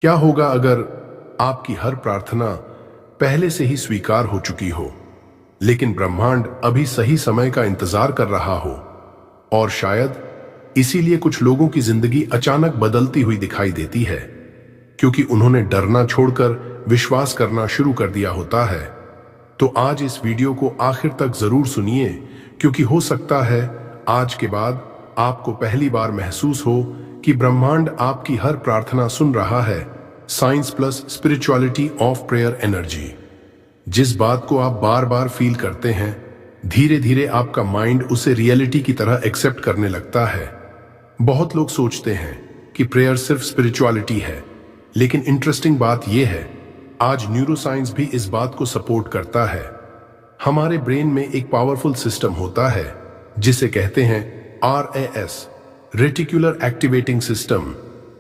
क्या होगा अगर आपकी हर प्रार्थना पहले से ही स्वीकार हो चुकी हो, लेकिन ब्रह्मांड अभी सही समय का इंतजार कर रहा हो? और शायद इसीलिए कुछ लोगों की जिंदगी अचानक बदलती हुई दिखाई देती है, क्योंकि उन्होंने डरना छोड़कर विश्वास करना शुरू कर दिया होता है। तो आज इस वीडियो को आखिर तक जरूर सुनिए, क्योंकि हो सकता है आज के बाद आपको पहली बार महसूस हो कि ब्रह्मांड आपकी हर प्रार्थना सुन रहा है। Science plus spirituality of prayer energy. जिस बात को आप बार बार फील करते हैं, धीरे धीरे आपका माइंड उसे रियलिटी की तरह एक्सेप्ट करने लगता है। बहुत लोग सोचते हैं कि प्रेयर सिर्फ स्पिरिचुअलिटी है, लेकिन इंटरेस्टिंग बात यह है, आज न्यूरोसाइंस भी इस बात को सपोर्ट करता है। हमारे ब्रेन में एक पावरफुल सिस्टम होता है जिसे कहते हैं RAS, रेटिकुलर एक्टिवेटिंग सिस्टम।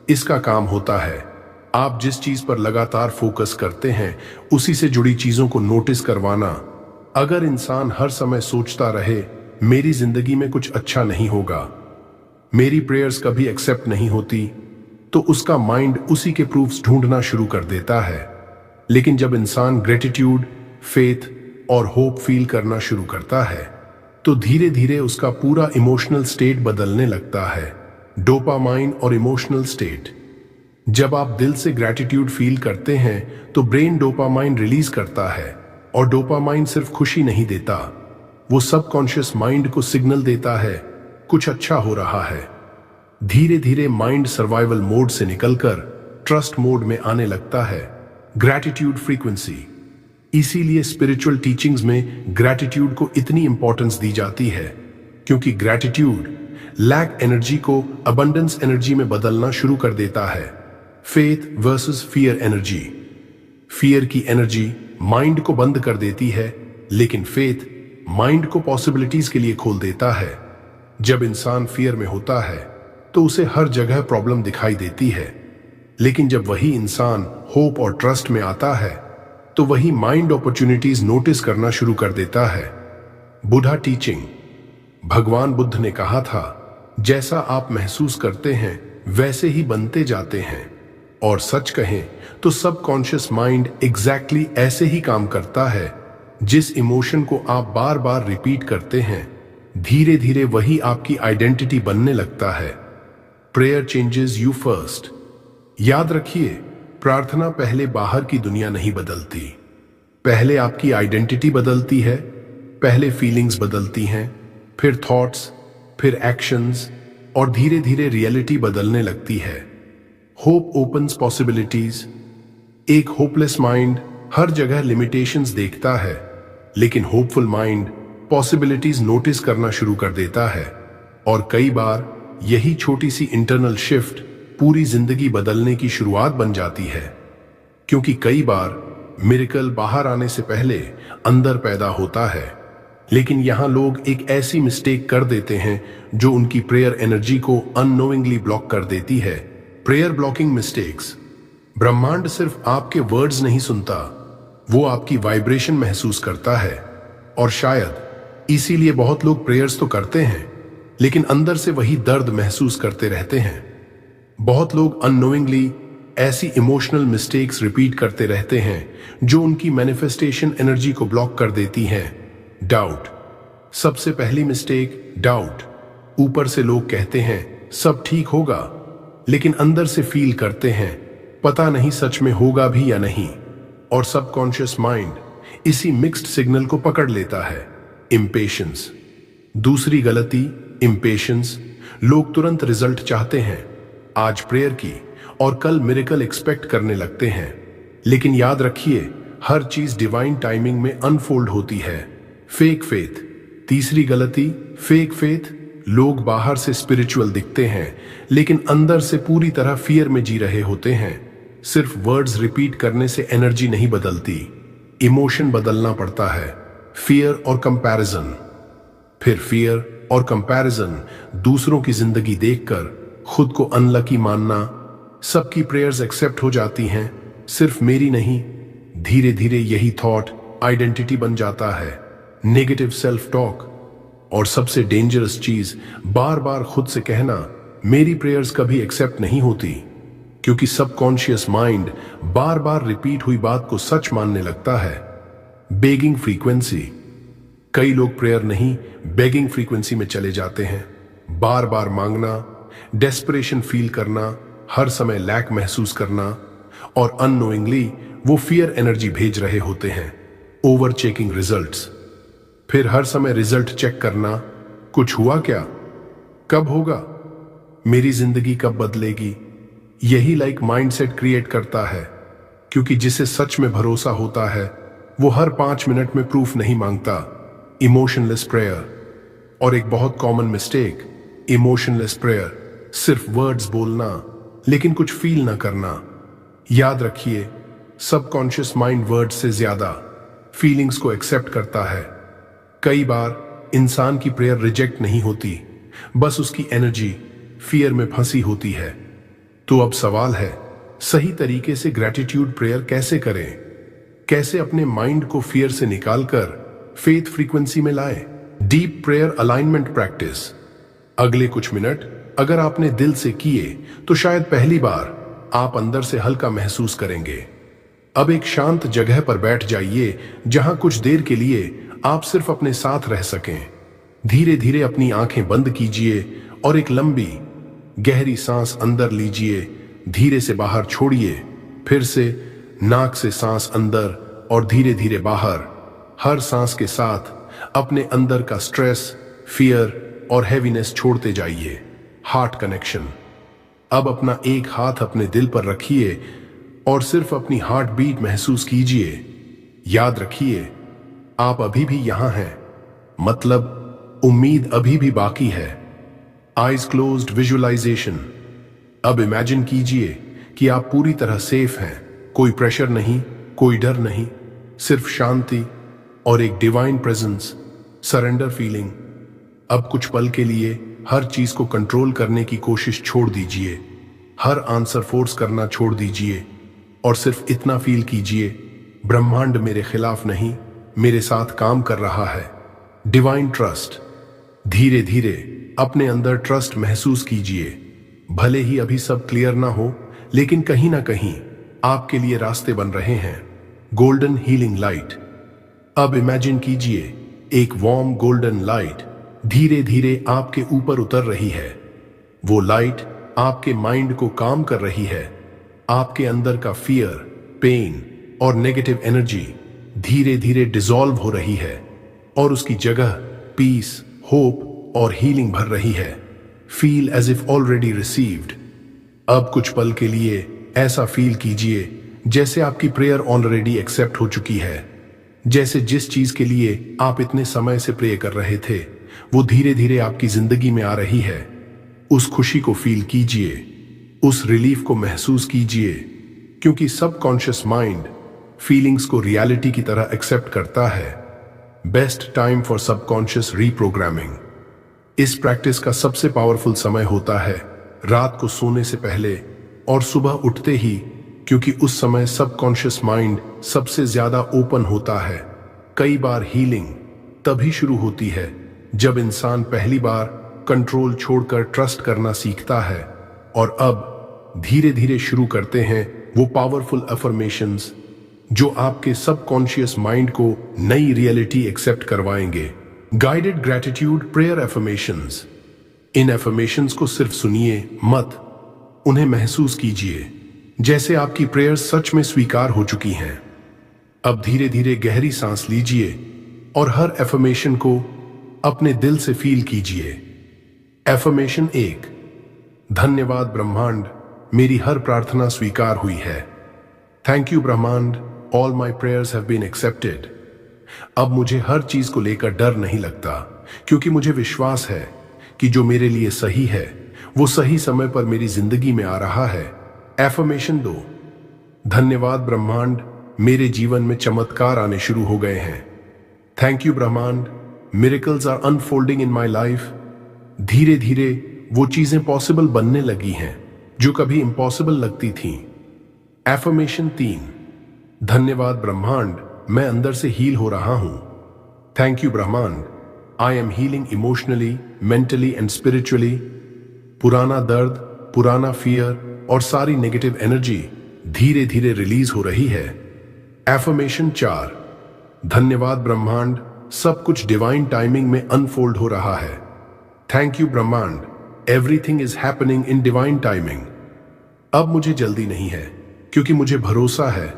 इसका काम होता है आप जिस चीज पर लगातार फोकस करते हैं उसी से जुड़ी चीजों को नोटिस करवाना। अगर इंसान हर समय सोचता रहे मेरी जिंदगी में कुछ अच्छा नहीं होगा, मेरी प्रेयर्स कभी एक्सेप्ट नहीं होती, तो उसका माइंड उसी के प्रूफ्स ढूंढना शुरू कर देता है। लेकिन जब इंसान ग्रेटिट्यूड, फेथ और होप फील करना शुरू करता है, तो धीरे धीरे उसका पूरा इमोशनल स्टेट बदलने लगता है। डोपामाइन और इमोशनल स्टेट। जब आप दिल से ग्रेटिट्यूड फील करते हैं तो ब्रेन डोपामाइन रिलीज करता है, और डोपामाइन सिर्फ खुशी नहीं देता, वो सबकॉन्शियस माइंड को सिग्नल देता है कुछ अच्छा हो रहा है। धीरे धीरे माइंड सर्वाइवल मोड से निकलकर ट्रस्ट मोड में आने लगता है। Gratitude frequency. इसीलिए स्पिरिचुअल टीचिंग्स में ग्रेटिट्यूड को इतनी इंपॉर्टेंस दी जाती है, क्योंकि ग्रेटिट्यूड लैक एनर्जी को अबंडेंस एनर्जी में बदलना शुरू कर देता है। Faith versus fear energy. Fear की एनर्जी माइंड को बंद कर देती है, लेकिन फेथ माइंड को पॉसिबिलिटीज के लिए खोल देता है। जब इंसान फियर में होता है तो उसे हर जगह प्रॉब्लम दिखाई देती है, लेकिन जब वही इंसान होप और ट्रस्ट में आता है तो वही माइंड अपॉर्चुनिटीज नोटिस करना शुरू कर देता है। बुद्धा टीचिंग। भगवान बुद्ध ने कहा था, जैसा आप महसूस करते हैं वैसे ही बनते जाते हैं। और सच कहें तो सबकॉन्शियस माइंड एग्जैक्टली ऐसे ही काम करता है। जिस इमोशन को आप बार बार रिपीट करते हैं, धीरे धीरे वही आपकी आइडेंटिटी बनने लगता है। Prayer changes you first. याद रखिए, प्रार्थना पहले बाहर की दुनिया नहीं बदलती, पहले आपकी आइडेंटिटी बदलती है। पहले फीलिंग्स बदलती हैं, फिर थॉट्स, फिर एक्शंस, और धीरे धीरे रियलिटी बदलने लगती है। Hope opens possibilities. एक होपलेस माइंड हर जगह लिमिटेशंस देखता है, लेकिन होपफुल माइंड पॉसिबिलिटीज नोटिस करना शुरू कर देता है। और कई बार यही छोटी सी इंटरनल शिफ्ट पूरी जिंदगी बदलने की शुरुआत बन जाती है, क्योंकि कई बार मिरेकल बाहर आने से पहले अंदर पैदा होता है। लेकिन यहां लोग एक ऐसी मिस्टेक कर देते हैं जो उनकी प्रेयर एनर्जी को अननोइंगली ब्लॉक कर देती है। Prayer blocking mistakes. ब्रह्मांड सिर्फ आपके वर्ड्स नहीं सुनता, वो आपकी वाइब्रेशन महसूस करता है। और शायद इसीलिए बहुत लोग प्रेयर्स तो करते हैं, लेकिन अंदर से वही दर्द महसूस करते रहते हैं। बहुत लोग अननोइंगली ऐसी इमोशनल मिस्टेक्स रिपीट करते रहते हैं जो उनकी मैनिफेस्टेशन एनर्जी को ब्लॉक कर देती हैं। डाउट। सबसे पहली मिस्टेक डाउट। ऊपर से लोग कहते हैं सब ठीक होगा, लेकिन अंदर से फील करते हैं पता नहीं सच में होगा भी या नहीं। और सबकॉन्शियस माइंड इसी मिक्स्ड सिग्नल को पकड़ लेता है। इम्पेशंस। दूसरी गलती इम्पेशंस। लोग तुरंत रिजल्ट चाहते हैं, आज प्रेयर की और कल मिरेकल एक्सपेक्ट करने लगते हैं। लेकिन याद रखिए, हर चीज डिवाइन टाइमिंग में अनफोल्ड होती है। Fake faith. तीसरी गलती फेक फेथ। लोग बाहर से स्पिरिचुअल दिखते हैं, लेकिन अंदर से पूरी तरह फियर में जी रहे होते हैं। सिर्फ वर्ड्स रिपीट करने से एनर्जी नहीं बदलती, इमोशन बदलना पड़ता है। फियर और कंपैरिजन। फिर फियर और कंपैरिजन। दूसरों की जिंदगी देखकर खुद को अनलकी मानना। सबकी प्रेयर्स एक्सेप्ट हो जाती हैं, सिर्फ मेरी नहीं। धीरे धीरे यही थॉट आइडेंटिटी बन जाता है। Negative self talk. और सबसे डेंजरस चीज, बार बार खुद से कहना मेरी प्रेयर्स कभी एक्सेप्ट नहीं होती, क्योंकि सबकॉन्शियस माइंड बार बार रिपीट हुई बात को सच मानने लगता है। Begging frequency. कई लोग प्रेयर नहीं, बेगिंग फ्रीक्वेंसी में चले जाते हैं। बार बार मांगना, डेस्परेशन फील करना, हर समय लैक महसूस करना, और अननोइंगली वो फियर एनर्जी भेज रहे होते हैं। Over checking results. फिर हर समय रिजल्ट चेक करना, कुछ हुआ क्या, कब होगा, मेरी जिंदगी कब बदलेगी। यही लाइक माइंडसेट क्रिएट करता है, क्योंकि जिसे सच में भरोसा होता है वो हर 5 मिनट में प्रूफ नहीं मांगता। Emotionless prayer. और एक बहुत कॉमन मिस्टेक, इमोशनलेस प्रेयर, सिर्फ वर्ड्स बोलना लेकिन कुछ फील ना करना। याद रखिए, सबकॉन्शियस माइंड वर्ड्स से ज्यादा फीलिंग्स को एक्सेप्ट करता है। कई बार इंसान की प्रेयर रिजेक्ट नहीं होती, बस उसकी एनर्जी फियर में फंसी होती है। तो अब सवाल है, सही तरीके से ग्रैटिट्यूड प्रेयर कैसे करें? कैसे अपने माइंड को फियर से निकालकर फेथ फ्रीक्वेंसी में लाएं? Deep prayer alignment practice. अगले कुछ मिनट अगर आपने दिल से किए तो शायद पहली बार आप अंदर से हल्का महसूस करेंगे। अब एक शांत जगह पर बैठ जाइए जहां कुछ देर के लिए आप सिर्फ अपने साथ रह सकें। धीरे धीरे अपनी आंखें बंद कीजिए और एक लंबी गहरी सांस अंदर लीजिए, धीरे से बाहर छोड़िए। फिर से नाक से सांस अंदर और धीरे धीरे बाहर। हर सांस के साथ अपने अंदर का स्ट्रेस, फियर और हैवीनेस छोड़ते जाइए। Heart connection. अब अपना एक हाथ अपने दिल पर रखिए और सिर्फ अपनी हार्ट बीट महसूस कीजिए। याद रखिए, आप अभी भी यहां हैं, मतलब उम्मीद अभी भी बाकी है। Eyes closed visualization. अब इमेजिन कीजिए कि आप पूरी तरह सेफ हैं, कोई प्रेशर नहीं, कोई डर नहीं, सिर्फ शांति और एक डिवाइन प्रेजेंस, सरेंडर फीलिंग। अब कुछ पल के लिए हर चीज को कंट्रोल करने की कोशिश छोड़ दीजिए, हर आंसर फोर्स करना छोड़ दीजिए और सिर्फ इतना फील कीजिए, ब्रह्मांड मेरे खिलाफ नहीं, मेरे साथ काम कर रहा है। Divine trust. धीरे धीरे अपने अंदर ट्रस्ट महसूस कीजिए। भले ही अभी सब क्लियर ना हो, लेकिन कहीं ना कहीं आपके लिए रास्ते बन रहे हैं। Golden healing light. अब इमेजिन कीजिए, एक वार्म गोल्डन लाइट धीरे धीरे आपके ऊपर उतर रही है। वो लाइट आपके माइंड को काम कर रही है। आपके अंदर का फियर, पेन और नेगेटिव एनर्जी धीरे धीरे डिसॉल्व हो रही है और उसकी जगह पीस, होप और हीलिंग भर रही है। Feel as if already received. अब कुछ पल के लिए ऐसा फील कीजिए जैसे आपकी प्रेयर ऑलरेडी एक्सेप्ट हो चुकी है। जैसे जिस चीज के लिए आप इतने समय से प्रे कर रहे थे वो धीरे धीरे आपकी जिंदगी में आ रही है। उस खुशी को फील कीजिए, उस रिलीफ को महसूस कीजिए, क्योंकि सबकॉन्शियस माइंड फीलिंग्स को रियलिटी की तरह एक्सेप्ट करता है। Best time for subconscious reprogramming. इस प्रैक्टिस का सबसे पावरफुल समय होता है रात को सोने से पहले और सुबह उठते ही, क्योंकि उस समय सबकॉन्शियस माइंड सबसे ज्यादा ओपन होता है। कई बार हीलिंग तभी शुरू होती है जब इंसान पहली बार कंट्रोल छोड़कर ट्रस्ट करना सीखता है। और अब धीरे धीरे शुरू करते हैं वो पावरफुल अफर्मेशंस जो आपके सबकॉन्शियस माइंड को नई रियलिटी एक्सेप्ट करवाएंगे। Guided gratitude prayer affirmations. इन अफर्मेशंस को सिर्फ सुनिए मत, उन्हें महसूस कीजिए जैसे आपकी प्रेयर सच में स्वीकार हो चुकी हैं। अब धीरे धीरे गहरी सांस लीजिए और हर अफर्मेशन को अपने दिल से फील कीजिए। अफर्मेशन 1। धन्यवाद ब्रह्मांड, मेरी हर प्रार्थना स्वीकार हुई है। थैंक यू ब्रह्मांड, all my prayers have been accepted. अब मुझे हर चीज को लेकर डर नहीं लगता, क्योंकि मुझे विश्वास है कि जो मेरे लिए सही है वो सही समय पर मेरी जिंदगी में आ रहा है। एफर्मेशन 2। धन्यवाद ब्रह्मांड, मेरे जीवन में चमत्कार आने शुरू हो गए हैं। थैंक यू ब्रह्मांड, miracles are unfolding in my life. धीरे धीरे वो चीजें पॉसिबल बनने लगी हैं जो कभी इम्पॉसिबल लगती थीं। एफर्मेशन 3। धन्यवाद ब्रह्मांड, मैं अंदर से हील हो रहा हूं। थैंक यू ब्रह्मांड, I am healing emotionally, mentally and spiritually. पुराना दर्द, पुराना फियर और सारी नेगेटिव एनर्जी धीरे धीरे रिलीज हो रही है। एफर्मेशन 4। धन्यवाद ब्रह्मांड, सब कुछ डिवाइन टाइमिंग में अनफोल्ड हो रहा है। थैंक यू ब्रह्मांड, everything is happening in divine timing. अब मुझे जल्दी नहीं है, क्योंकि मुझे भरोसा है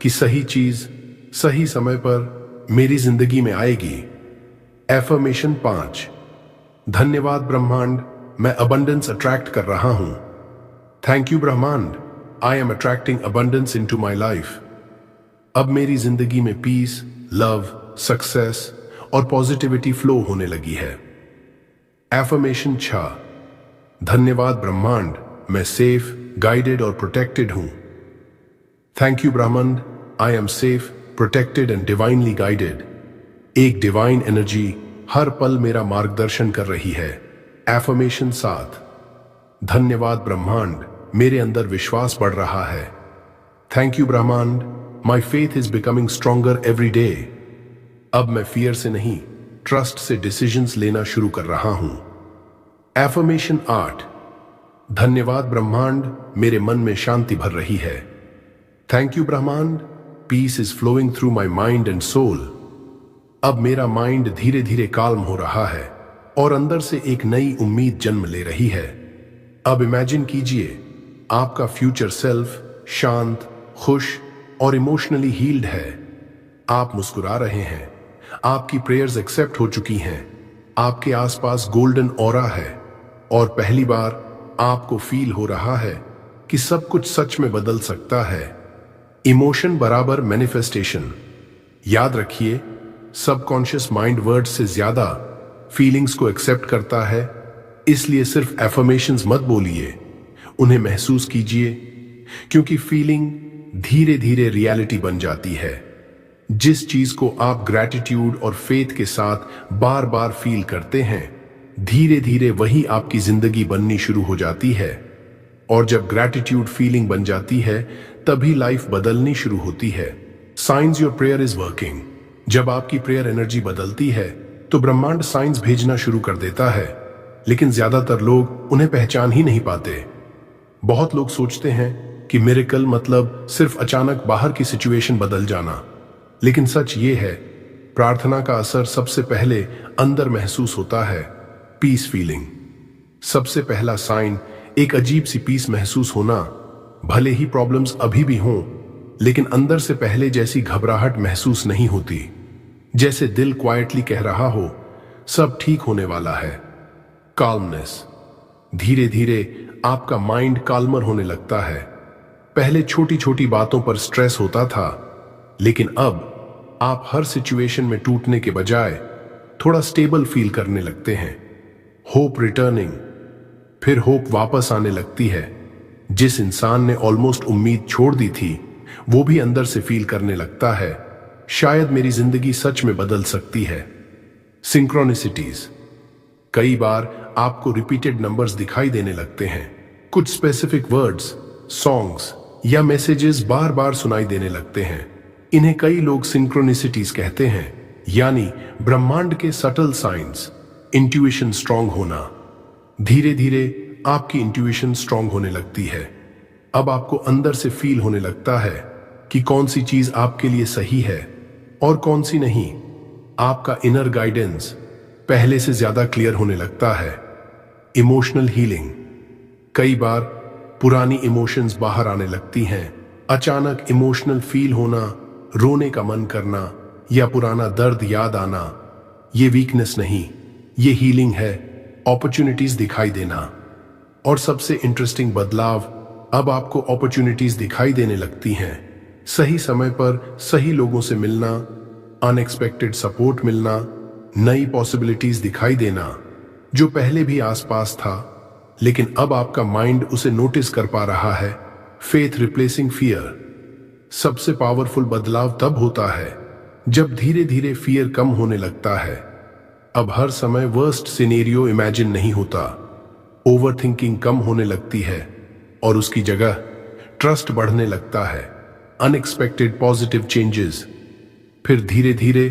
कि सही चीज सही समय पर मेरी जिंदगी में आएगी। एफर्मेशन 5। धन्यवाद ब्रह्मांड, मैं अबंडेंस अट्रैक्ट कर रहा हूं। थैंक यू ब्रह्मांड, I am attracting abundance into my life. अब मेरी जिंदगी में पीस, लव, सक्सेस और पॉजिटिविटी फ्लो होने लगी है। एफर्मेशन 6। धन्यवाद ब्रह्मांड, मैं सेफ, गाइडेड और प्रोटेक्टेड हूं। थैंक यू ब्रह्मांड, I am safe, protected and divinely guided. एक डिवाइन एनर्जी हर पल मेरा मार्गदर्शन कर रही है। एफर्मेशन 7। धन्यवाद ब्रह्मांड, मेरे अंदर विश्वास बढ़ रहा है। थैंक यू ब्रह्मांड, my faith is becoming stronger every day. अब मैं फियर से नहीं, ट्रस्ट से डिसीजंस लेना शुरू कर रहा हूं। एफर्मेशन 8। धन्यवाद ब्रह्मांड, मेरे मन में शांति भर रही है। थैंक यू ब्रह्मांड, peace is flowing through my mind and soul. अब मेरा माइंड धीरे धीरे काल्म हो रहा है और अंदर से एक नई उम्मीद जन्म ले रही है। अब इमेजिन कीजिए, आपका फ्यूचर सेल्फ शांत, खुश और इमोशनली हील्ड है। आप मुस्कुरा रहे हैं, आपकी प्रेयर्स एक्सेप्ट हो चुकी हैं, आपके आसपास गोल्डन ऑरा है और पहली बार आपको फील हो रहा है कि सब कुछ सच में बदल सकता है। इमोशन बराबर मैनिफेस्टेशन। याद रखिए, सबकॉन्शियस माइंड वर्ड्स से ज्यादा फीलिंग्स को एक्सेप्ट करता है, इसलिए सिर्फ एफर्मेशंस मत बोलिए, उन्हें महसूस कीजिए, क्योंकि फीलिंग धीरे धीरे रियलिटी बन जाती है। जिस चीज को आप ग्रैटिट्यूड और फेथ के साथ बार बार फील करते हैं, धीरे धीरे वही आपकी जिंदगी बननी शुरू हो जाती है। और जब ग्रैटिट्यूड फीलिंग बन जाती है, तभी लाइफ बदलनी शुरू होती है। Science your prayer is working. जब आपकी प्रेयर एनर्जी बदलती है, तो ब्रह्मांड साइंस भेजना शुरू कर देता है, लेकिन ज्यादातर लोग उन्हें पहचान ही नहीं पाते। बहुत लोग सोचते हैं कि मिरेकल मतलब सिर्फ अचानक बाहर की सिचुएशन बदल जाना, लेकिन सच ये है, प्रार्थना का असर सबसे पहले अंदर महसूस होता है। Peace feeling. सबसे पहला साइन एक अजीब सी पीस महसूस होना। भले ही प्रॉब्लम्स अभी भी हों, लेकिन अंदर से पहले जैसी घबराहट महसूस नहीं होती, जैसे दिल क्वाइटली कह रहा हो सब ठीक होने वाला है। काल्मनेस। धीरे धीरे आपका माइंड काल्मर होने लगता है। पहले छोटी छोटी बातों पर स्ट्रेस होता था, लेकिन अब आप हर सिचुएशन में टूटने के बजाय थोड़ा स्टेबल फील करने लगते हैं। Hope returning. फिर होप वापस आने लगती है। जिस इंसान ने ऑलमोस्ट उम्मीद छोड़ दी थी, वो भी अंदर से फील करने लगता है, शायद मेरी जिंदगी सच में बदल सकती है। सिंक्रोनिसिटीज। कई बार आपको रिपीटेड नंबर्स दिखाई देने लगते हैं। कुछ स्पेसिफिक वर्ड्स, सॉन्ग्स या मैसेजेस बार बार सुनाई देने लगते हैं। इन्हें कई लोग सिंक्रोनिसिटीज कहते हैं, यानी ब्रह्मांड के सटल साइंस। इंट्यूशन स्ट्रांग होना। धीरे धीरे आपकी इंट्यूशन स्ट्रांग होने लगती है। अब आपको अंदर से फील होने लगता है कि कौन सी चीज आपके लिए सही है और कौन सी नहीं। आपका इनर गाइडेंस पहले से ज्यादा क्लियर होने लगता है। Emotional healing. कई बार पुरानी इमोशंस बाहर आने लगती हैं। अचानक इमोशनल फील होना, रोने का मन करना या पुराना दर्द याद आना, ये वीकनेस नहीं, ये हीलिंग है। अपॉर्चुनिटीज दिखाई देना। और सबसे इंटरेस्टिंग बदलाव, अब आपको अपॉर्चुनिटीज दिखाई देने लगती हैं। सही समय पर सही लोगों से मिलना, अनएक्सपेक्टेड सपोर्ट मिलना, नई पॉसिबिलिटीज दिखाई देना, जो पहले भी आसपास था, लेकिन अब आपका माइंड उसे नोटिस कर पा रहा है। Faith replacing fear. सबसे पावरफुल बदलाव तब होता है जब धीरे धीरे फियर कम होने लगता है। अब हर समय वर्स्ट सिनेरियो इमेजिन नहीं होता। ओवर थिंकिंग कम होने लगती है और उसकी जगह ट्रस्ट बढ़ने लगता है। Unexpected positive changes. फिर धीरे धीरे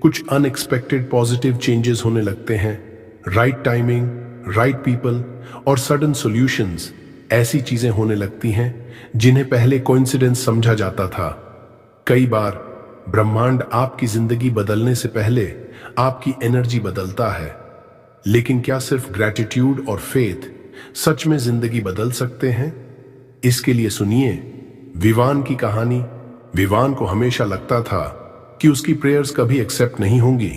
कुछ अनएक्सपेक्टेड पॉजिटिव चेंजेस होने लगते हैं। राइट टाइमिंग, राइट पीपल और सडन सॉल्यूशंस। ऐसी चीजें होने लगती हैं जिन्हें पहले कोइंसिडेंस समझा जाता था। कई बार ब्रह्मांड आपकी जिंदगी बदलने से पहले आपकी एनर्जी बदलता है। लेकिन क्या सिर्फ ग्रैटिट्यूड और फेथ सच में जिंदगी बदल सकते हैं? इसके लिए सुनिए विवान की कहानी। विवान को हमेशा लगता था कि उसकी प्रेयर्स कभी एक्सेप्ट नहीं होंगी।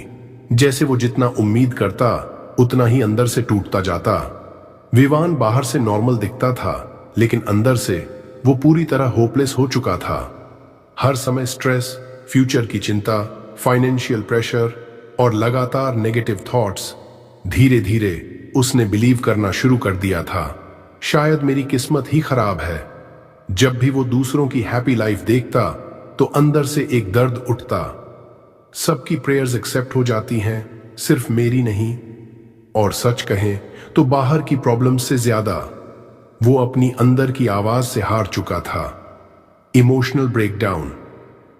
जैसे वो जितना उम्मीद करता उतना ही अंदर से टूटता जाता। विवान बाहर से नॉर्मल दिखता था, लेकिन अंदर से वो पूरी तरह होपलेस हो चुका था। हर समय स्ट्रेस, फ्यूचर की चिंता, फाइनेंशियल प्रेशर और लगातार नेगेटिव थॉट्स। धीरे धीरे उसने बिलीव करना शुरू कर दिया था, शायद मेरी किस्मत ही खराब है। जब भी वो दूसरों की हैप्पी लाइफ देखता तो अंदर से एक दर्द उठता। सबकी प्रेयर्स एक्सेप्ट हो जाती हैं, सिर्फ मेरी नहीं। और सच कहें तो बाहर की प्रॉब्लम्स से ज्यादा वो अपनी अंदर की आवाज से हार चुका था। Emotional breakdown.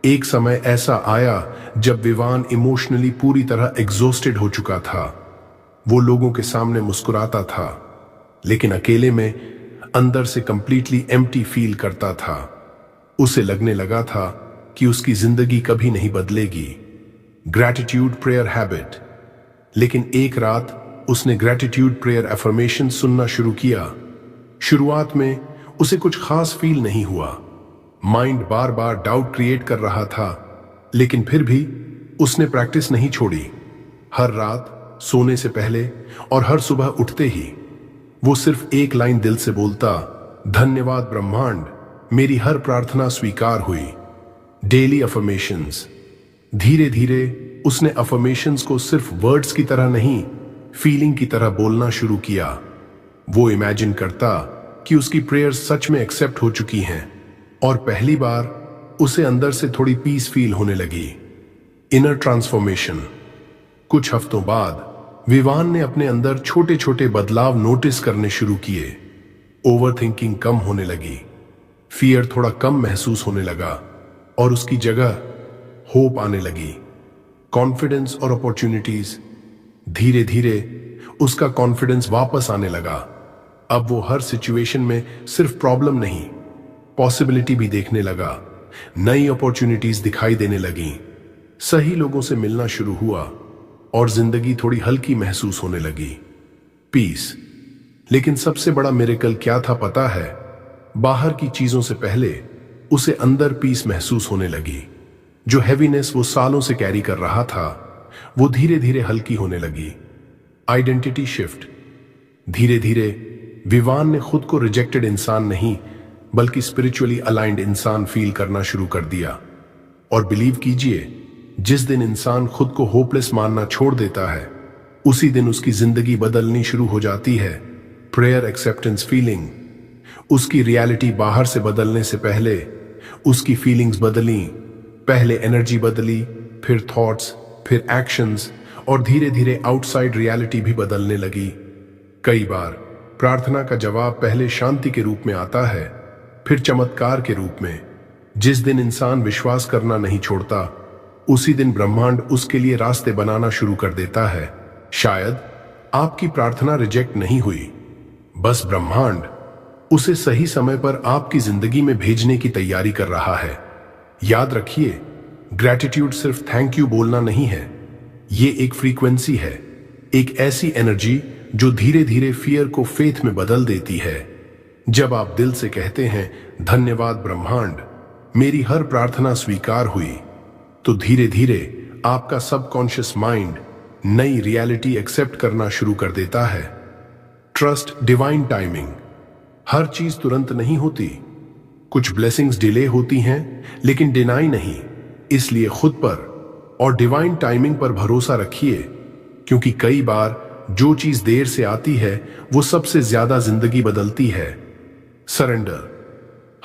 एक समय ऐसा आया जब विवान इमोशनली पूरी तरह एग्जॉस्टेड हो चुका था। वो लोगों के सामने मुस्कुराता था, लेकिन अकेले में अंदर से कंप्लीटली एम्प्टी फील करता था। उसे लगने लगा था कि उसकी जिंदगी कभी नहीं बदलेगी। Gratitude prayer habit. लेकिन एक रात उसने ग्रैटिट्यूड प्रेयर अफर्मेशन सुनना शुरू किया। शुरुआत में उसे कुछ खास फील नहीं हुआ। माइंड बार बार डाउट क्रिएट कर रहा था, लेकिन फिर भी उसने प्रैक्टिस नहीं छोड़ी। हर रात सोने से पहले और हर सुबह उठते ही वो सिर्फ एक लाइन दिल से बोलता, धन्यवाद ब्रह्मांड, मेरी हर प्रार्थना स्वीकार हुई। Daily affirmations. धीरे धीरे उसने अफर्मेशंस को सिर्फ वर्ड्स की तरह नहीं, फीलिंग की तरह बोलना शुरू किया। वो इमेजिन करता कि उसकी प्रेयर्स सच में एक्सेप्ट हो चुकी हैं, और पहली बार उसे अंदर से थोड़ी पीस फील होने लगी। Inner transformation. कुछ हफ्तों बाद विवान ने अपने अंदर छोटे छोटे बदलाव नोटिस करने शुरू किए। ओवरथिंकिंग कम होने लगी, फियर थोड़ा कम महसूस होने लगा, और उसकी जगह होप आने लगी। कॉन्फिडेंस और अपॉर्चुनिटीज। धीरे धीरे उसका कॉन्फिडेंस वापस आने लगा। अब वो हर सिचुएशन में सिर्फ प्रॉब्लम नहीं, पॉसिबिलिटी भी देखने लगा। नई अपॉर्चुनिटीज दिखाई देने लगी। सही लोगों से मिलना शुरू हुआ और जिंदगी थोड़ी हल्की महसूस होने लगी। पीस। लेकिन सबसे बड़ा मिरेकल क्या था पता है? बाहर की चीजों से पहले उसे अंदर पीस महसूस होने लगी। जो हैवीनेस वो सालों से कैरी कर रहा था, वो धीरे धीरे हल्की होने लगी। Identity shift. धीरे धीरे विवान ने खुद को रिजेक्टेड इंसान नहीं, बल्कि स्पिरिचुअली अलाइंड इंसान फील करना शुरू कर दिया। और बिलीव कीजिए, जिस दिन इंसान खुद को होपलेस मानना छोड़ देता है, उसी दिन उसकी जिंदगी बदलनी शुरू हो जाती है। Prayer acceptance feeling. उसकी रियलिटी बाहर से बदलने से पहले उसकी फीलिंग्स बदली। पहले एनर्जी बदली, फिर थॉट्स, फिर एक्शंस, और धीरे धीरे आउटसाइड रियलिटी भी बदलने लगी। कई बार प्रार्थना का जवाब पहले शांति के रूप में आता है, फिर चमत्कार के रूप में। जिस दिन इंसान विश्वास करना नहीं छोड़ता, उसी दिन ब्रह्मांड उसके लिए रास्ते बनाना शुरू कर देता है। शायद आपकी प्रार्थना रिजेक्ट नहीं हुई, बस ब्रह्मांड उसे सही समय पर आपकी जिंदगी में भेजने की तैयारी कर रहा है। याद रखिए, ग्रैटिट्यूड सिर्फ थैंक यू बोलना नहीं है, ये एक फ्रीक्वेंसी है, एक ऐसी एनर्जी जो धीरे धीरे फियर को फेथ में बदल देती है। जब आप दिल से कहते हैं, धन्यवाद ब्रह्मांड, मेरी हर प्रार्थना स्वीकार हुई, तो धीरे धीरे आपका सबकॉन्शियस माइंड नई रियलिटी एक्सेप्ट करना शुरू कर देता है। Trust divine timing. हर चीज तुरंत नहीं होती, कुछ ब्लेसिंग्स डिले होती हैं, लेकिन डिनाई नहीं। इसलिए खुद पर और डिवाइन टाइमिंग पर भरोसा रखिए, क्योंकि कई बार जो चीज देर से आती है वो सबसे ज्यादा जिंदगी बदलती है। सरेंडर।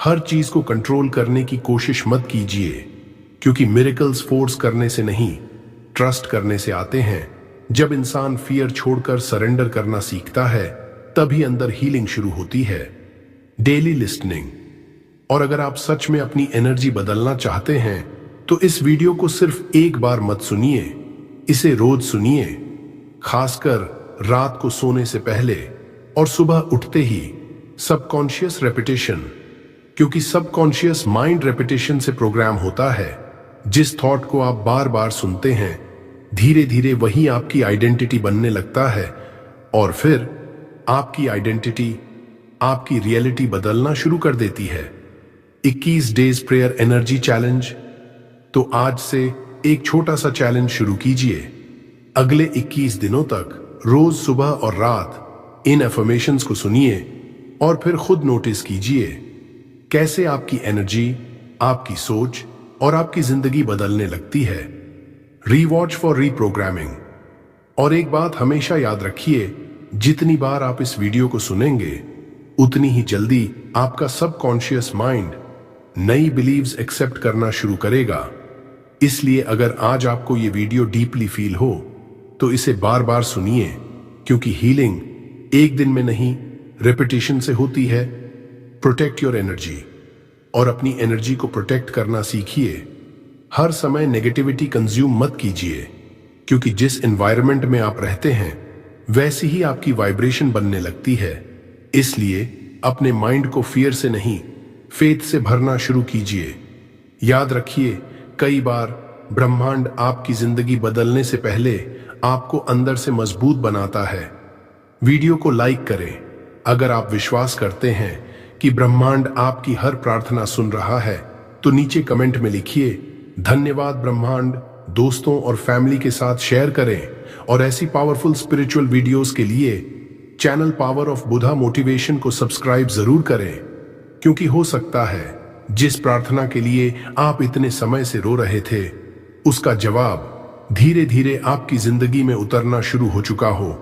हर चीज को कंट्रोल करने की कोशिश मत कीजिए, क्योंकि मिरेकल्स फोर्स करने से नहीं, ट्रस्ट करने से आते हैं। जब इंसान फियर छोड़कर सरेंडर करना सीखता है, तभी अंदर हीलिंग शुरू होती है। Daily listening. और अगर आप सच में अपनी एनर्जी बदलना चाहते हैं, तो इस वीडियो को सिर्फ एक बार मत सुनिए, इसे रोज सुनिए, खासकर रात को सोने से पहले और सुबह उठते ही। सबकॉन्शियस रेपिटेशन, क्योंकि सबकॉन्शियस माइंड रेपिटेशन से प्रोग्राम होता है। जिस थॉट को आप बार बार सुनते हैं, धीरे धीरे वही आपकी आइडेंटिटी बनने लगता है और फिर आपकी आइडेंटिटी आपकी रियलिटी बदलना शुरू कर देती है। 21 डेज प्रेयर एनर्जी चैलेंज। तो आज से एक छोटा सा चैलेंज शुरू कीजिए। अगले 21 दिनों तक रोज सुबह और रात इन अफर्मेशंस को सुनिए और फिर खुद नोटिस कीजिए कैसे आपकी एनर्जी, आपकी सोच और आपकी जिंदगी बदलने लगती है। Rewatch for reprogramming. और एक बात हमेशा याद रखिए, जितनी बार आप इस वीडियो को सुनेंगे उतनी ही जल्दी आपका सबकॉन्शियस माइंड नई बिलीव्स एक्सेप्ट करना शुरू करेगा। इसलिए अगर आज आपको ये वीडियो डीपली फील हो तो इसे बार बार सुनिए, क्योंकि हीलिंग एक दिन में नहीं, रेपिटेशन से होती है। Protect your energy. और अपनी एनर्जी को प्रोटेक्ट करना सीखिए। हर समय नेगेटिविटी कंज्यूम मत कीजिए, क्योंकि जिस एनवायरनमेंट में आप रहते हैं वैसी ही आपकी वाइब्रेशन बनने लगती है। इसलिए अपने माइंड को फियर से नहीं, फेथ से भरना शुरू कीजिए। याद रखिए, कई बार ब्रह्मांड आपकी जिंदगी बदलने से पहले आपको अंदर से मजबूत बनाता है। वीडियो को लाइक करें अगर आप विश्वास करते हैं कि ब्रह्मांड आपकी हर प्रार्थना सुन रहा है, तो नीचे कमेंट में लिखिए धन्यवाद ब्रह्मांड। दोस्तों और फैमिली के साथ शेयर करें और ऐसी पावरफुल स्पिरिचुअल वीडियोस के लिए channel power of Buddha motivation को सब्सक्राइब जरूर करें, क्योंकि हो सकता है जिस प्रार्थना के लिए आप इतने समय से रो रहे थे उसका जवाब धीरे धीरे आपकी जिंदगी में उतरना शुरू हो चुका हो।